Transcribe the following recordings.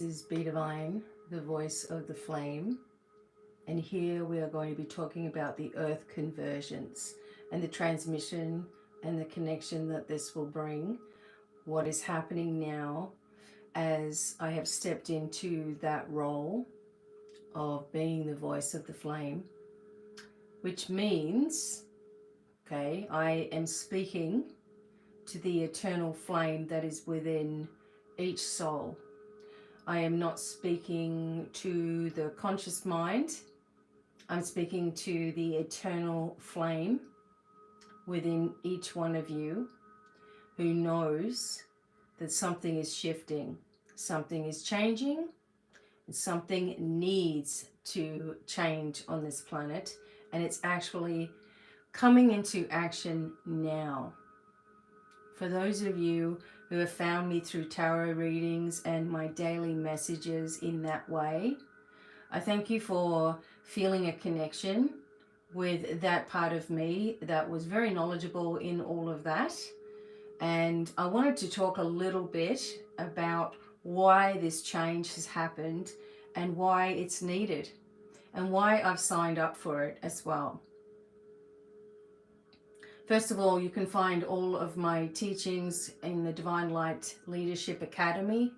This is BDevine, the voice of the flame, and here we are going to be talking about the earth convergence and the transmission and the connection that this will bring. What is happening now as I have stepped into that role of being the voice of the flame, which means, okay, I am speaking to the eternal flame that is within each soul. I am not speaking to the conscious mind. I'm speaking to the eternal flame within each one of you who knows that something is shifting, something is changing, and something needs to change on this planet, and it's actually coming into action now. For those of you who have found me through tarot readings and my daily messages in that way, I thank you for feeling a connection with that part of me that was very knowledgeable in all of that. And I wanted to talk a little bit about why this change has happened and why it's needed and why I've signed up for it as well. First of all, you can find all of my teachings in the Divine Light Leadership Academy.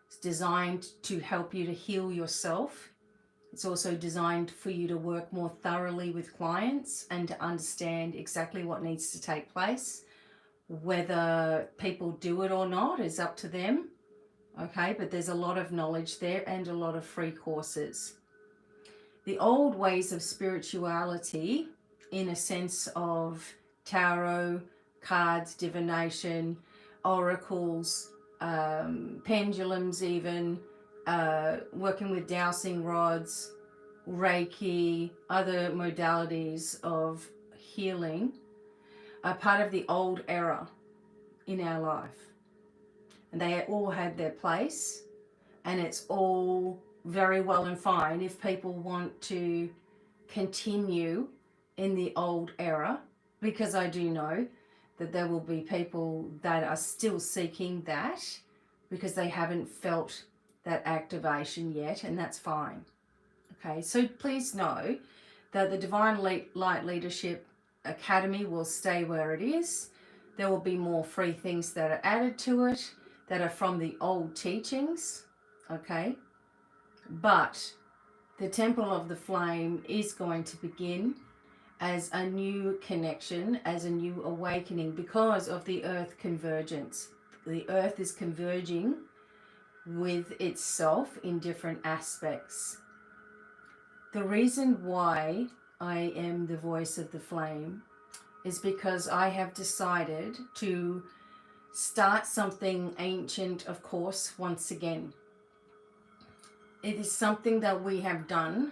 It's designed to help you to heal yourself. It's also designed for you to work more thoroughly with clients and to understand exactly what needs to take place. Whether people do it or not is up to them, okay? But there's a lot of knowledge there and a lot of free courses. The old ways of spirituality, in a sense of tarot, cards, divination, oracles, pendulums even, working with dowsing rods, Reiki, other modalities of healing are part of the old era in our life. And they all had their place, and it's all very well and fine if people want to continue in the old era, because I do know that there will be people that are still seeking that because they haven't felt that activation yet, and that's fine. Okay, so please know that the Divine Light Leadership Academy will stay where it is. There will be more free things that are added to it that are from the old teachings, okay? But the Temple of the Flame is going to begin as a new connection, as a new awakening because of the earth convergence. The earth is converging with itself in different aspects. The reason why I am the voice of the flame is because I have decided to start something ancient, of course, once again. It is something that we have done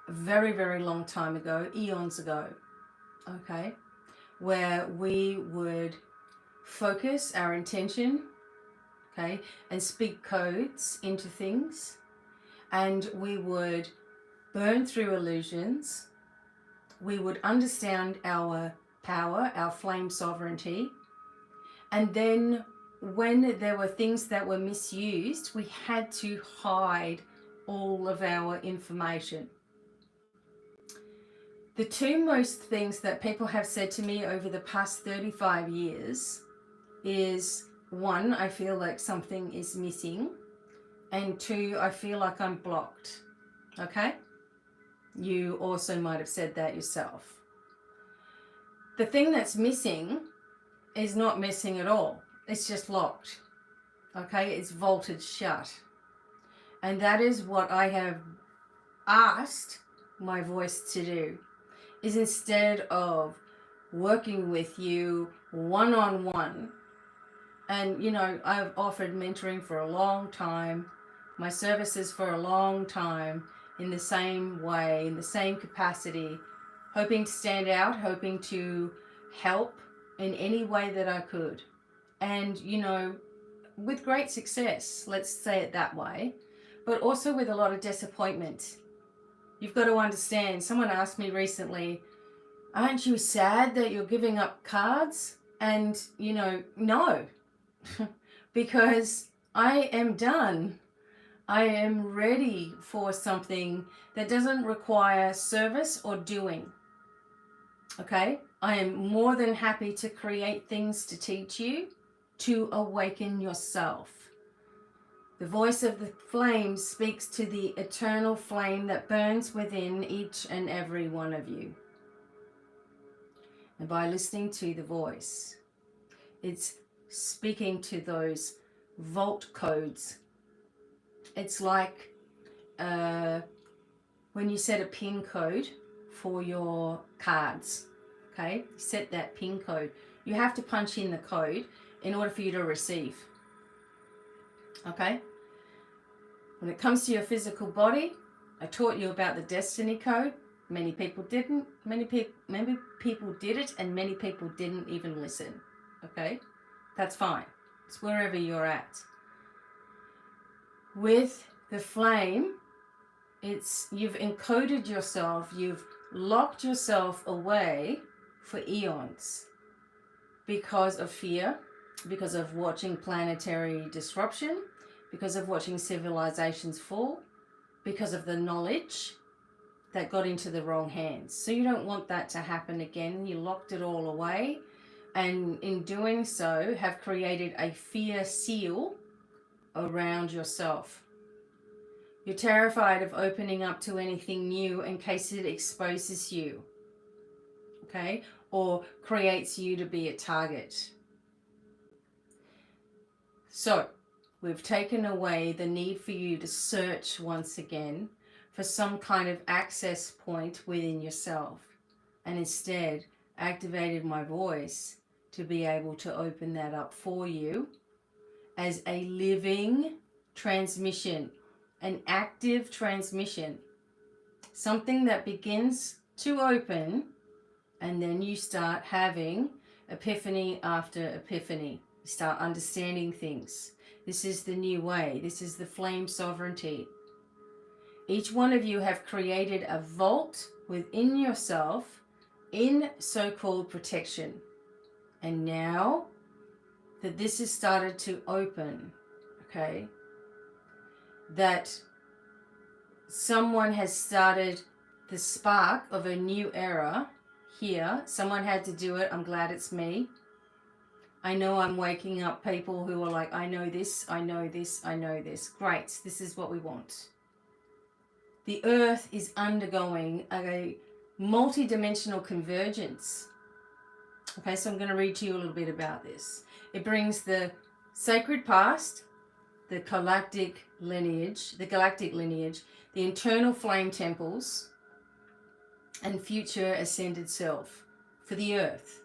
a very, very long time ago, eons ago, okay, where we would focus our intention, okay, and speak codes into things, and we would burn through illusions. We would understand our power, our flame sovereignty, and then when there were things that were misused, we had to hide all of our information. The two most things that people have said to me over the past 35 years is, one, I feel like something is missing, and two, I feel like I'm blocked, okay? You also might have said that yourself. The thing that's missing is not missing at all. It's just locked, okay? It's vaulted shut. And that is what I have asked my voice to do, is instead of working with you one-on-one, and you know, I've offered mentoring for a long time, my services for a long time, in the same way, in the same capacity, hoping to stand out, hoping to help in any way that I could. And, you know, with great success, let's say it that way, but also with a lot of disappointment. You've got to understand, someone asked me recently, aren't you sad that you're giving up cards? And, you know, no, because I am done. I am ready for something that doesn't require service or doing. Okay? I am more than happy to create things to teach you to awaken yourself. The voice of the flame speaks to the eternal flame that burns within each and every one of you. And by listening to the voice, it's speaking to those vault codes. It's like when you set a PIN code for your cards, okay? Set that PIN code. You have to punch in the code in order for you to receive, okay? When it comes to your physical body, I taught you about the destiny code. Many people didn't. Many people did it, and many people didn't even listen, okay? That's fine. It's wherever you're at. With the flame, it's you've encoded yourself, you've locked yourself away for eons because of fear, because of watching planetary disruption, because of watching civilizations fall, because of the knowledge that got into the wrong hands. So you don't want that to happen again. You locked it all away, and in doing so have created a fear seal around yourself. You're terrified of opening up to anything new in case it exposes you, okay, or creates you to be a target. So we've taken away the need for you to search once again for some kind of access point within yourself, and instead activated my voice to be able to open that up for you as a living transmission, an active transmission, something that begins to open, and then you start having epiphany after epiphany. You start understanding things. This is the new way. This is the flame sovereignty. Each one of you have created a vault within yourself in so-called protection. And now that this has started to open, okay, that someone has started the spark of a new era here. Someone had to do it. I'm glad it's me. I know I'm waking up people who are like, I know this, I know this, I know this. Great, this is what we want. The earth is undergoing a multi-dimensional convergence. Okay, so I'm going to read to you a little bit about this. It brings the sacred past, the galactic lineage, the internal flame temples, and future ascended self for the earth.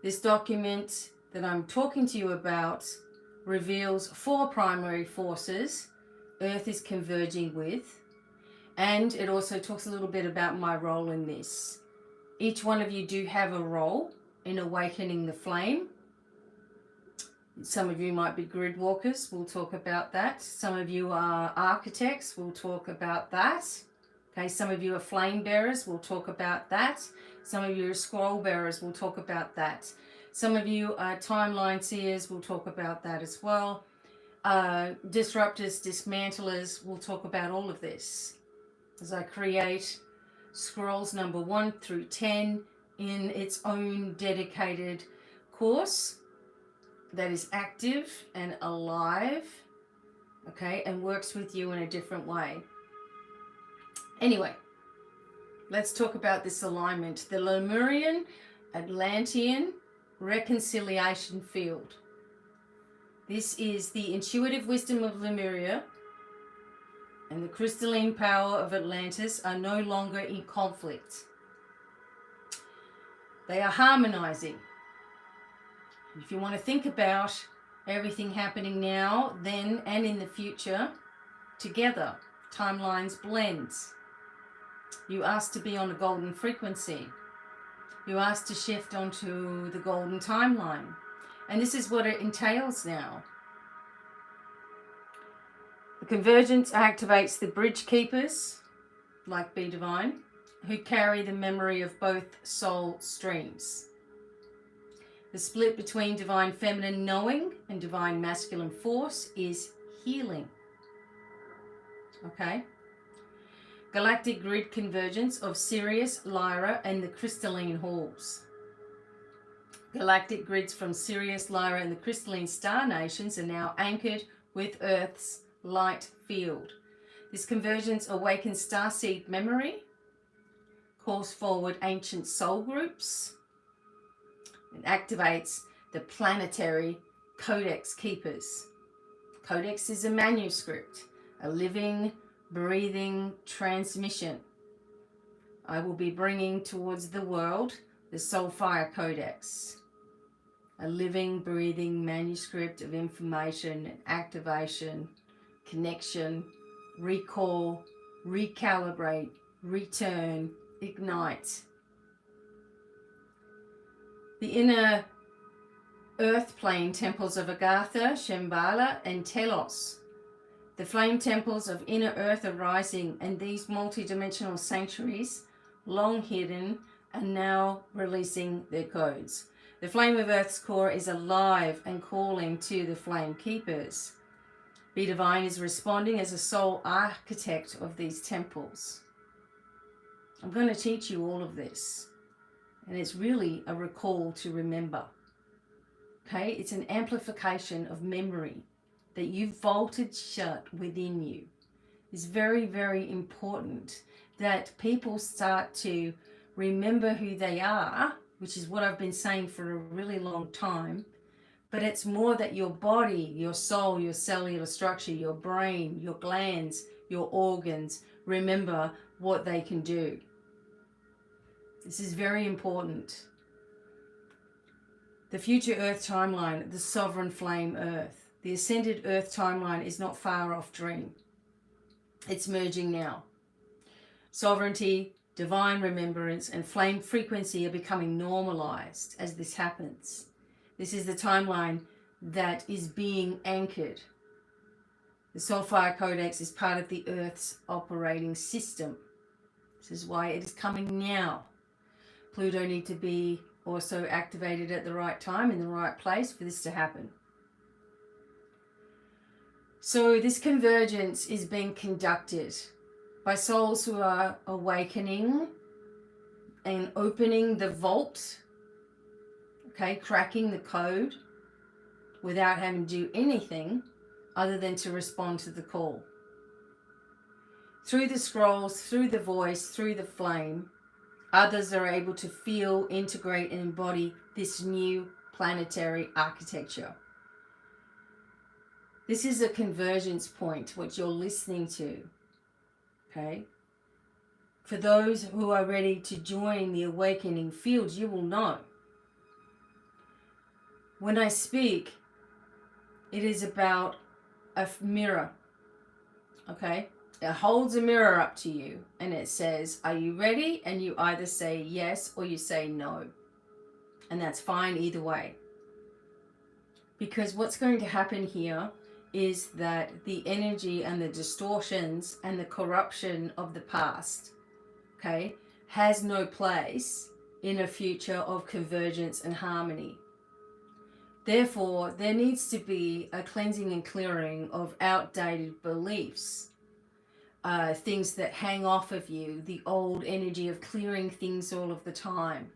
This document that I'm talking to you about reveals 4 primary forces Earth is converging with, and it also talks a little bit about my role in this. Each one of you do have a role in awakening the flame. Some of you might be grid walkers, we'll talk about that. Some of you are architects, we'll talk about that. Okay, some of you are flame bearers, we'll talk about that. Some of you are scroll bearers, we'll talk about that. Some of you are timeline seers, we'll talk about that as well. Disruptors, dismantlers, we'll talk about all of this as I create scrolls number 1 through 10 in its own dedicated course that is active and alive, okay, and works with you in a different way. Anyway, let's talk about this alignment. The Lemurian Atlantean reconciliation field. This is the intuitive wisdom of Lemuria and the crystalline power of Atlantis are no longer in conflict. They are harmonizing. If you want to think about everything happening now, then, and in the future, together, timelines blend. You asked to be on a golden frequency. You asked to shift onto the golden timeline. And this is what it entails now. The convergence activates the bridge keepers, like BDevine, who carry the memory of both soul streams. The split between divine feminine knowing and divine masculine force is healing. Okay? Galactic grid convergence of Sirius, Lyra, and the crystalline halls. Galactic grids from Sirius, Lyra, and the crystalline star nations are now anchored with Earth's light field. This convergence awakens starseed memory, calls forward ancient soul groups, and activates the planetary codex keepers. Codex is a manuscript, a living, breathing transmission. I will be bringing towards the world the Soulfire Codex, a living, breathing manuscript of information, activation, connection, recall, recalibrate, return, ignite. The inner earth plane temples of Agartha, Shambhala, and Telos. The flame temples of inner earth are rising, and these multidimensional sanctuaries, long hidden, are now releasing their codes. The flame of Earth's core is alive and calling to the flame keepers. BDevine is responding as a soul architect of these temples. I'm going to teach you all of this, and it's really a recall to remember. Okay, it's an amplification of memory that you've vaulted shut within you. It's very, very important that people start to remember who they are, which is what I've been saying for a really long time. But it's more that your body, your soul, your cellular structure, your brain, your glands, your organs, remember what they can do. This is very important. The future Earth timeline, the sovereign flame Earth. The ascended Earth timeline is not far off dream. It's merging now. Sovereignty, divine remembrance, and flame frequency are becoming normalized as this happens. This is the timeline that is being anchored. The Soulfire Codex is part of the Earth's operating system. This is why it is coming now. Pluto needs to be also activated at the right time in the right place for this to happen. So this convergence is being conducted by souls who are awakening and opening the vault, okay, cracking the code without having to do anything other than to respond to the call. Through the scrolls, through the voice, through the flame, others are able to feel, integrate, and embody this new planetary architecture. This is a convergence point, what you're listening to, okay? For those who are ready to join the awakening field, you will know. When I speak, it is about a mirror, okay? It holds a mirror up to you and it says, are you ready? And you either say yes or you say no. And that's fine either way. Because what's going to happen here is that the energy and the distortions and the corruption of the past, okay, has no place in a future of convergence and harmony. Therefore, there needs to be a cleansing and clearing of outdated beliefs, things that hang off of you, the old energy of clearing things all of the time.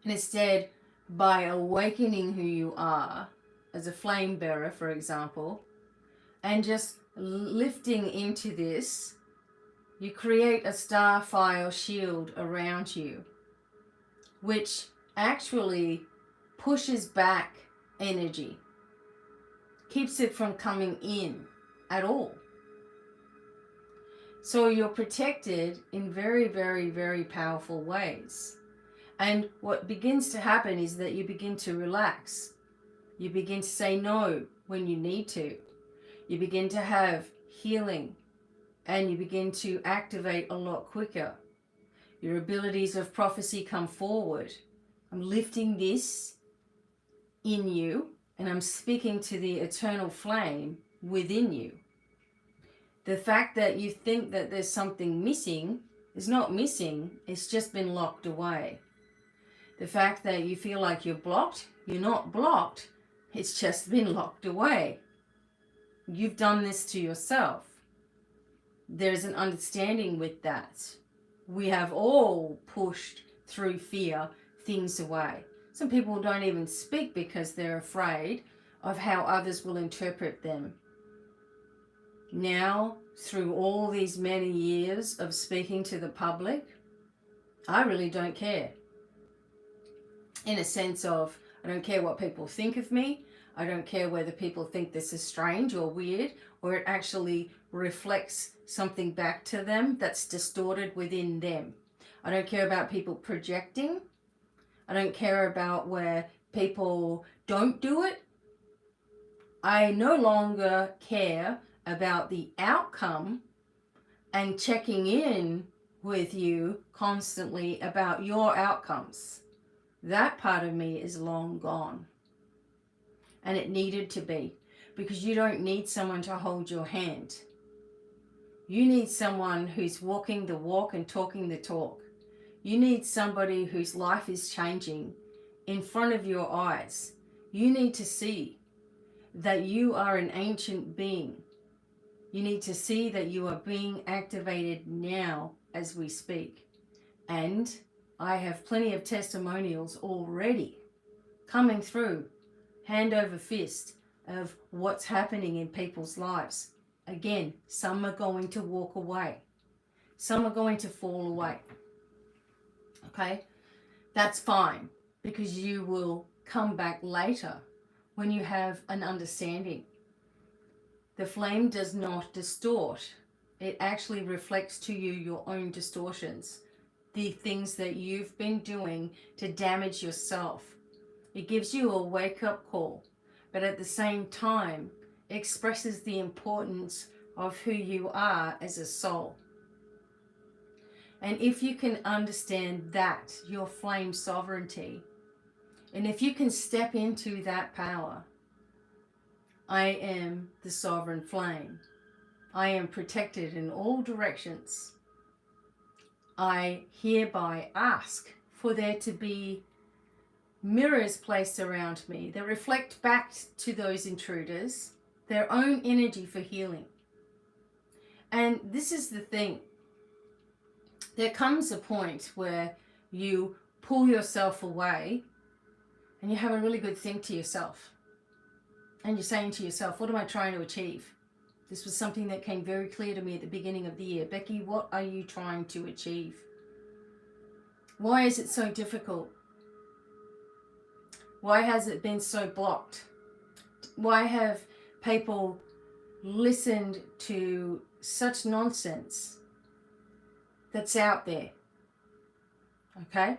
And instead, by awakening who you are, as a flame bearer, for example, and just lifting into this, you create a starfire shield around you, which actually pushes back energy, keeps it from coming in at all. So you're protected in very, very, very powerful ways. And what begins to happen is that you begin to relax. You begin to say no when you need to. You begin to have healing and you begin to activate a lot quicker. Your abilities of prophecy come forward. I'm lifting this in you and I'm speaking to the eternal flame within you. The fact that you think that there's something missing is not missing, it's just been locked away. The fact that you feel like you're blocked, you're not blocked. It's just been locked away. You've done this to yourself. There's an understanding with that. We have all pushed through fear things away. Some people don't even speak because they're afraid of how others will interpret them. Now, through all these many years of speaking to the public, I really don't care. In a sense of, I don't care what people think of me. I don't care whether people think this is strange or weird, or it actually reflects something back to them that's distorted within them. I don't care about people projecting. I don't care about where people don't do it. I no longer care about the outcome and checking in with you constantly about your outcomes. That part of me is long gone. And it needed to be, because you don't need someone to hold your hand. You need someone who's walking the walk and talking the talk. You need somebody whose life is changing in front of your eyes. You need to see that you are an ancient being. You need to see that you are being activated now as we speak. And I have plenty of testimonials already coming through, hand over fist, of what's happening in people's lives. Again, some are going to walk away. Some are going to fall away. Okay? That's fine, because you will come back later when you have an understanding. The flame does not distort. It actually reflects to you your own distortions, the things that you've been doing to damage yourself. It gives you a wake-up call, but at the same time expresses the importance of who you are as a soul. And if you can understand that, your flame sovereignty, and if you can step into that power, I am the sovereign flame. I am protected in all directions. I hereby ask for there to be mirrors placed around me that reflect back to those intruders their own energy for healing. And this is the thing. There comes a point where you pull yourself away and you have a really good think to yourself. And you're saying to yourself, what am I trying to achieve? This was something that came very clear to me at the beginning of the year. Becky, what are you trying to achieve? Why is it so difficult? Why has it been so blocked? Why have people listened to such nonsense that's out there? Okay?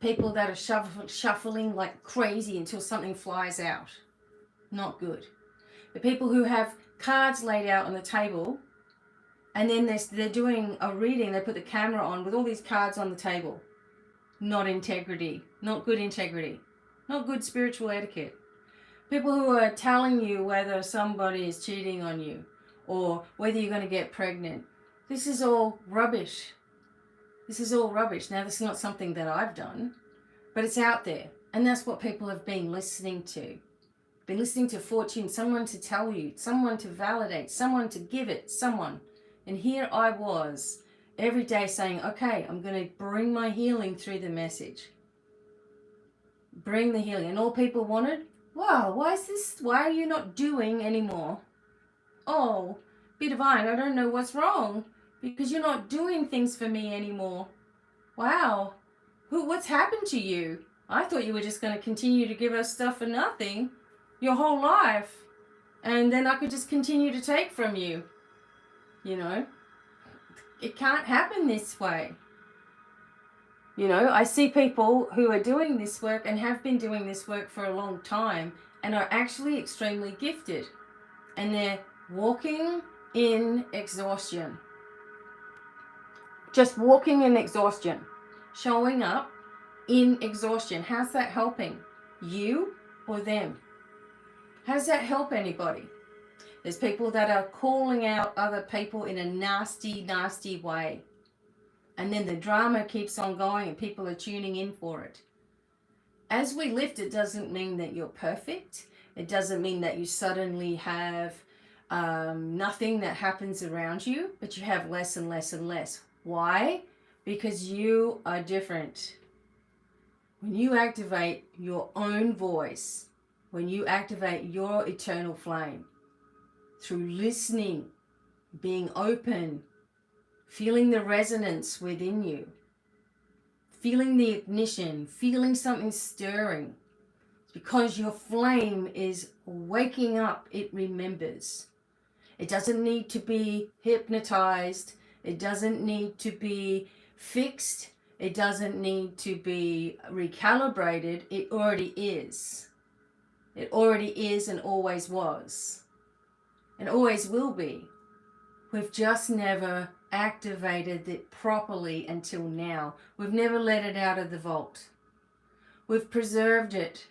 People that are shuffling like crazy until something flies out. Not good. The people who have cards laid out on the table, and then they're doing a reading, they put the camera on with all these cards on the table. Not integrity. Not good integrity. Not good spiritual etiquette. People who are telling you whether somebody is cheating on you or whether you're going to get pregnant. This is all rubbish. This is all rubbish. Now, this is not something that I've done, but it's out there. And that's what people have been listening to. Been listening to fortune, someone to tell you, someone to validate, someone to give it, someone. And here I was every day saying, okay, I'm going to bring my healing through the message. Bring the healing. And all people wanted, wow, why are you not doing anymore? Oh, BDevine, I don't know what's wrong, because you're not doing things for me anymore. Wow, what's happened to you? I thought you were just going to continue to give us stuff for nothing your whole life, and then I could just continue to take from you. You know, it can't happen this way. You know, I see people who are doing this work and have been doing this work for a long time and are actually extremely gifted, and they're walking in exhaustion. Just walking in exhaustion, showing up in exhaustion. How's that helping you or them? How does that help anybody? There's people that are calling out other people in a nasty, nasty way. And then the drama keeps on going and people are tuning in for it. as we lift, it doesn't mean that you're perfect. It doesn't mean that you suddenly have nothing that happens around you, but you have less and less and less. Why? Because you are different. When you activate your own voice, when you activate your eternal flame through listening, being open, feeling the resonance within you, feeling the ignition, feeling something stirring, it's because your flame is waking up. It remembers. It doesn't need to be hypnotized. It doesn't need to be fixed. It doesn't need to be recalibrated. It already is. It already is and always was. And always will be. We've just never activated it properly until now. We've never let it out of the vault. We've preserved it.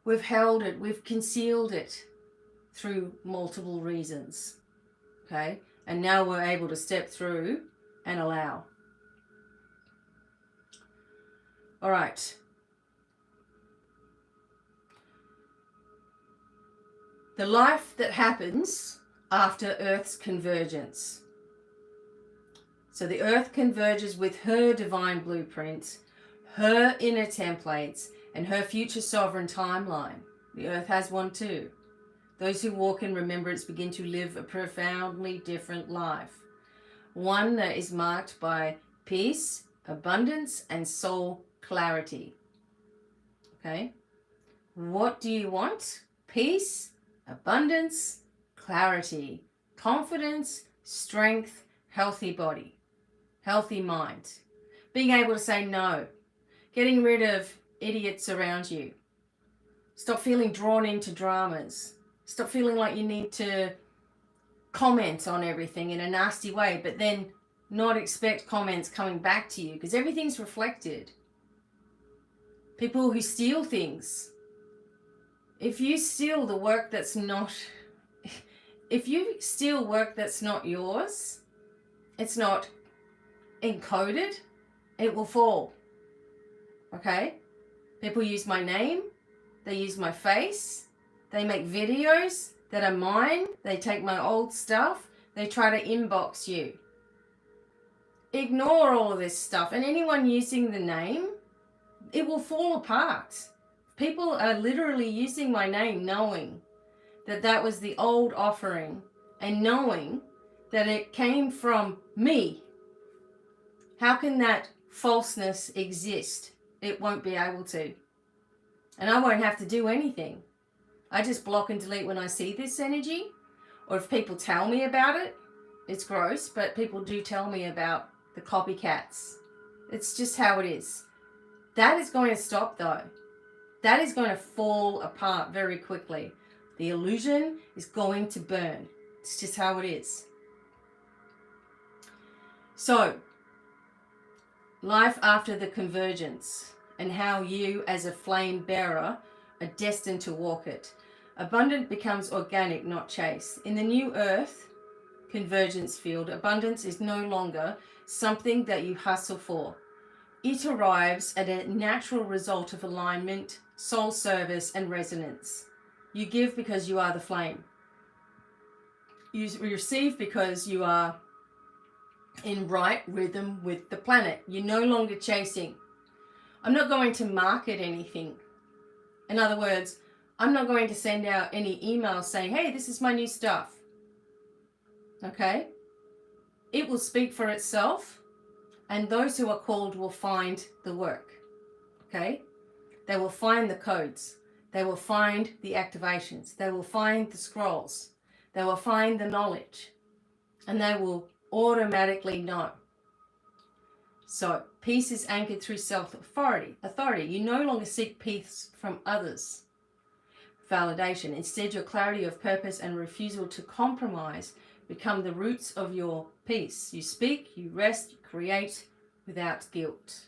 We've held it. We've concealed it through multiple reasons. Okay? And now we're able to step through and allow. All right. The life that happens after Earth's convergence. So the Earth converges with her divine blueprint, her inner templates, and her future sovereign timeline. The Earth has one too. Those who walk in remembrance begin to live a profoundly different life. One that is marked by peace, abundance, and soul clarity. Okay? What do you want? Peace, abundance, clarity, confidence, strength, healthy body, healthy mind, being able to say no, getting rid of idiots around you, stop feeling drawn into dramas, stop feeling like you need to comment on everything in a nasty way, but then not expect comments coming back to you because everything's reflected. People who steal things. If you steal the work that's not, if you steal work that's not yours, it's not encoded, it will fall. Okay? People use my name, they use my face, they make videos that are mine, they take my old stuff, they try to inbox you. Ignore all of this stuff, and anyone using the name, it will fall apart. People are literally using my name knowing that that was the old offering and knowing that it came from me. How can that falseness exist? It won't be able to. And I won't have to do anything. I just block and delete when I see this energy, or if people tell me about it. It's gross, but people do tell me about the copycats. It's just how it is. That is going to stop though. That is going to fall apart very quickly. The illusion is going to burn. It's just how it is. So, life after the convergence and how you as a flame bearer are destined to walk it. Abundant becomes organic, not chased. In the new earth convergence field, abundance is no longer something that you hustle for. It arrives at a natural result of alignment, soul service, and resonance. You give because you are the flame. You receive because you are in right rhythm with the planet. You're no longer chasing. I'm not going to market anything. In other words, I'm not going to send out any emails saying, hey, this is my new stuff. Okay? It will speak for itself, and those who are called will find the work. Okay? They will find the codes. They will find the activations. They will find the scrolls. They will find the knowledge. And they will automatically know. So, peace is anchored through self-authority. You no longer seek peace from others. Validation. Instead, your clarity of purpose and refusal to compromise become the roots of your peace. You speak, you rest, you create without guilt.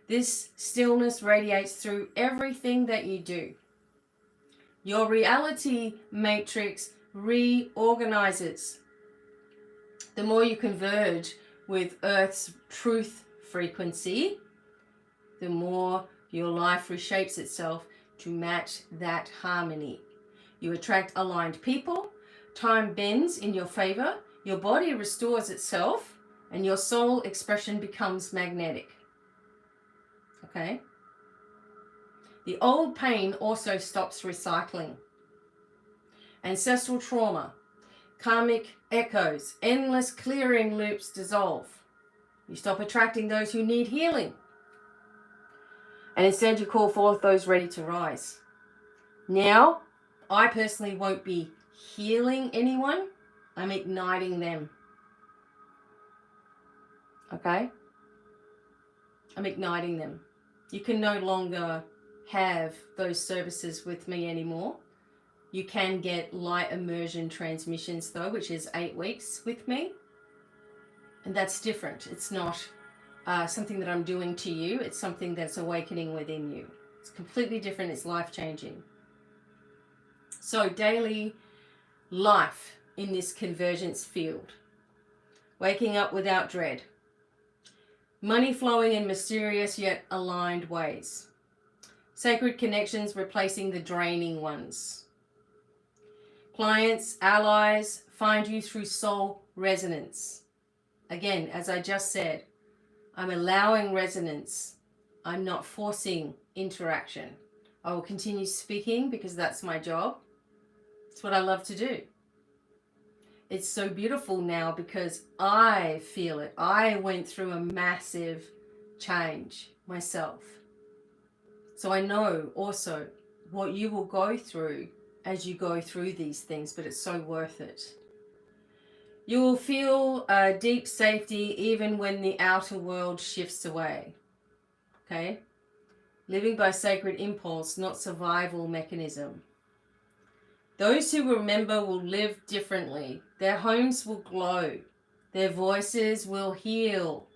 This stillness radiates through everything that you do. Your reality matrix reorganizes. The more you converge with Earth's truth frequency, the more Your life reshapes itself to match that harmony. You attract aligned people, time bends in your favor, your body restores itself, and your soul expression becomes magnetic. Okay? The old pain also stops recycling. Ancestral trauma, karmic echoes, endless clearing loops dissolve. You stop attracting those who need healing. And instead you call forth those ready to rise. Now, I personally won't be healing anyone. I'm igniting them. Okay? I'm igniting them. You can no longer have those services with me anymore. You can get light immersion transmissions though, which is 8 weeks with me. And that's different. It's not something that I'm doing to you. It's something that's awakening within you. It's completely different. It's life-changing. So daily life in this convergence field. Waking up without dread. Money flowing in mysterious yet aligned ways. Sacred connections replacing the draining ones. Clients, allies find you through soul resonance. Again, as I just said, I'm allowing resonance. I'm not forcing interaction. I will continue speaking because that's my job. It's what I love to do. It's so beautiful now because I feel it. I went through a massive change myself. So I know also what you will go through as you go through these things, but it's so worth it. You will feel deep safety even when the outer world shifts away. Okay? Living by sacred impulse, not survival mechanism. Those who remember will live differently. Their homes will glow. Their voices will heal.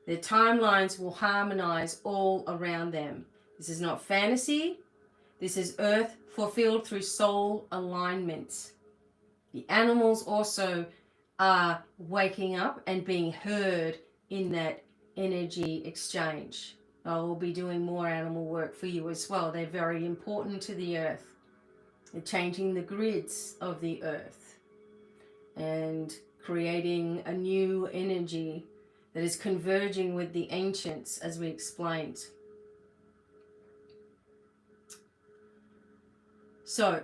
Their timelines will harmonize all around them. This is not fantasy. This is earth fulfilled through soul alignment. The animals also are waking up and being heard in that energy exchange. I will be doing more animal work for you as well. They're very important to the earth. They're changing the grids of the earth and creating a new energy that is converging with the ancients, as we explained. So,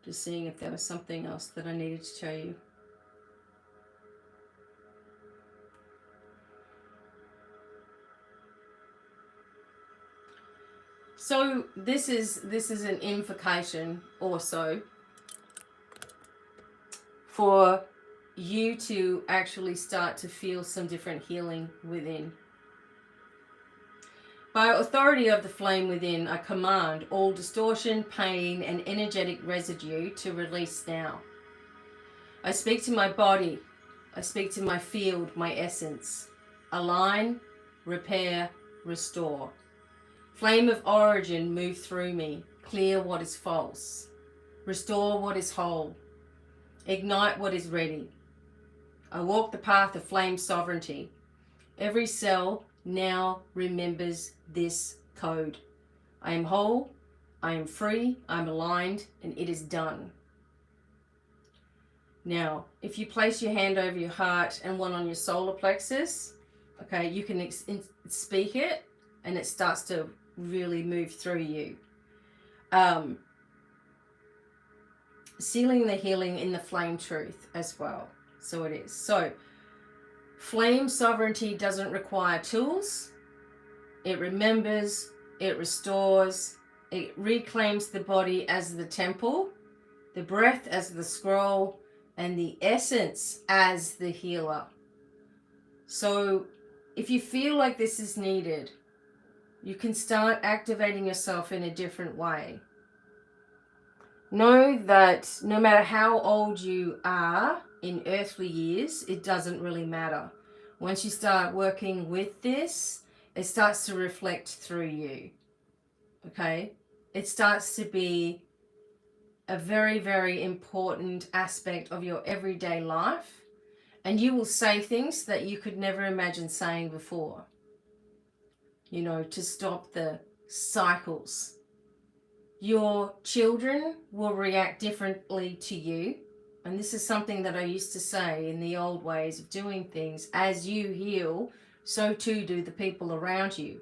just seeing if there was something else that I needed to tell you. So this is an invocation also for you to actually start to feel some different healing within. By authority of the flame within, I command all distortion, pain, and energetic residue to release now. I speak to my body. I speak to my field, my essence. Align, repair, restore. Flame of origin, move through me. Clear what is false. Restore what is whole. Ignite what is ready. I walk the path of flame sovereignty. Every cell now remembers this code. I am whole, I am free, I'm aligned, and it is done. Now, if you place your hand over your heart and one on your solar plexus, okay, you can speak it and it starts to really move through you. Sealing the healing in the flame truth as well. So it is. So, flame sovereignty doesn't require tools. It remembers, it restores, it reclaims the body as the temple, the breath as the scroll, and the essence as the healer. So if you feel like this is needed, you can start activating yourself in a different way. Know that no matter how old you are in earthly years, it doesn't really matter. Once you start working with this, it starts to reflect through you. Okay? It starts to be a very, very important aspect of your everyday life. And you will say things that you could never imagine saying before. to stop the cycles. Your children will react differently to you. And this is something that I used to say in the old ways of doing things. As you heal, so too do the people around you.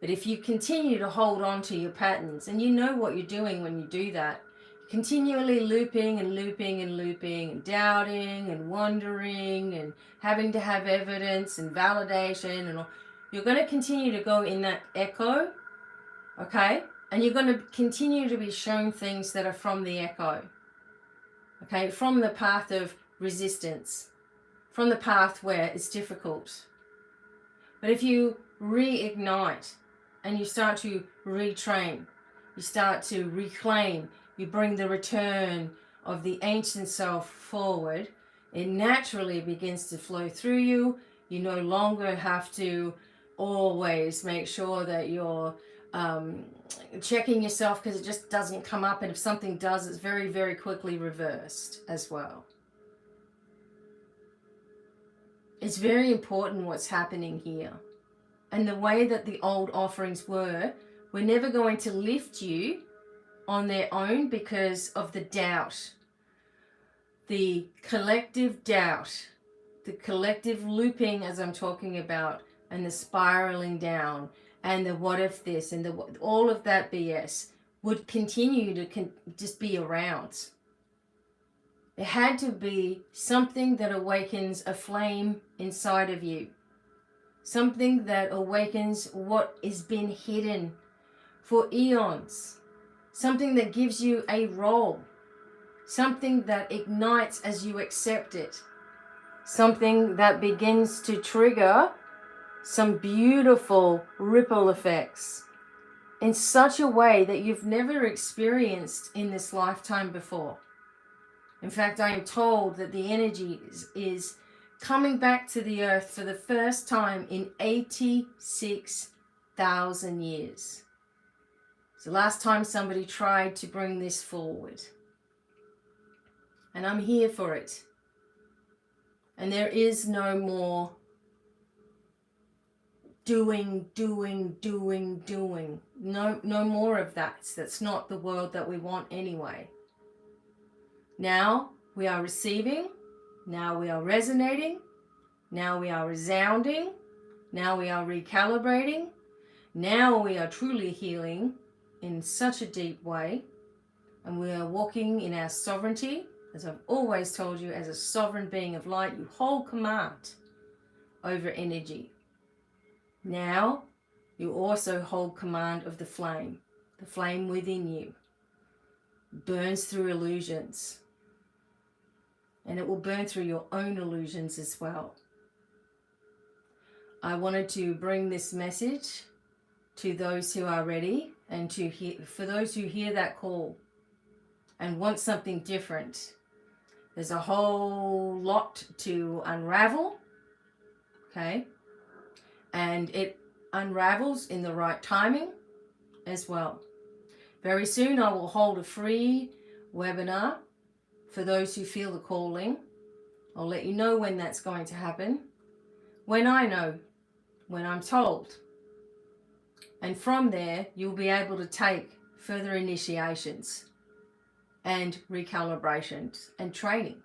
But if you continue to hold on to your patterns, and you know what you're doing when you do that, continually looping and looping and looping and doubting and wondering and having to have evidence and validation, and all, you're going to continue to go in that echo, okay? And you're going to continue to be shown things that are from the echo, okay? From the path of resistance, from the path where it's difficult. But if you reignite and you start to retrain, you start to reclaim, you bring the return of the ancient self forward, it naturally begins to flow through you. You no longer have to always make sure that you're checking yourself, because it just doesn't come up. And if something does, it's very, very quickly reversed as well. It's very important what's happening here. And the way that the old offerings we're never going to lift you on their own because of the doubt, the collective doubt, the collective looping, as I'm talking about, and the spiraling down, and the what if this, and all of that BS would continue to just be around. It had to be something that awakens a flame inside of you. Something that awakens what has been hidden for eons. Something that gives you a role. Something that ignites as you accept it. Something that begins to trigger some beautiful ripple effects in such a way that you've never experienced in this lifetime before. In fact, I am told that the energy is coming back to the earth for the first time in 86,000 years. It's the last time somebody tried to bring this forward. And I'm here for it. And there is no more doing. No more of that. That's not the world that we want anyway. Now we are receiving. Now we are resonating. Now we are resounding. Now we are recalibrating. Now we are truly healing in such a deep way. And we are walking in our sovereignty. As I've always told you, as a sovereign being of light, you hold command over energy. Now you also hold command of the flame within you. It burns through illusions. And it will burn through your own illusions as well. I wanted to bring this message to those who are ready, and for those who hear that call and want something different. There's a whole lot to unravel, okay? And it unravels in the right timing as well. Very soon I will hold a free webinar for those who feel the calling. I'll let you know when that's going to happen. When I know, when I'm told. And from there, you'll be able to take further initiations and recalibrations and training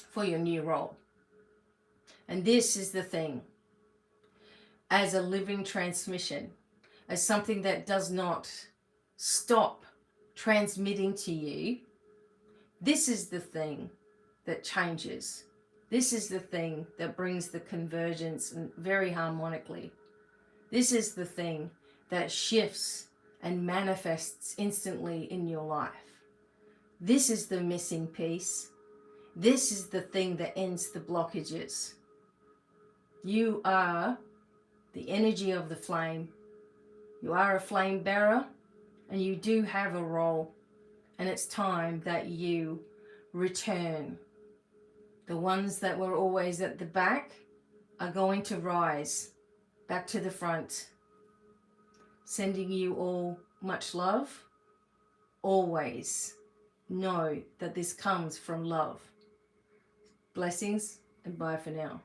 for your new role. And this is the thing. As a living transmission, as something that does not stop transmitting to you, this is the thing that changes. This is the thing that brings the convergence and very harmonically. This is the thing that shifts and manifests instantly in your life. This is the missing piece. This is the thing that ends the blockages. You are the energy of the flame. You are a flame bearer, and you do have a role. And it's time that you return. The ones that were always at the back are going to rise back to the front. Sending you all much love. Always know that this comes from love. Blessings, and bye for now.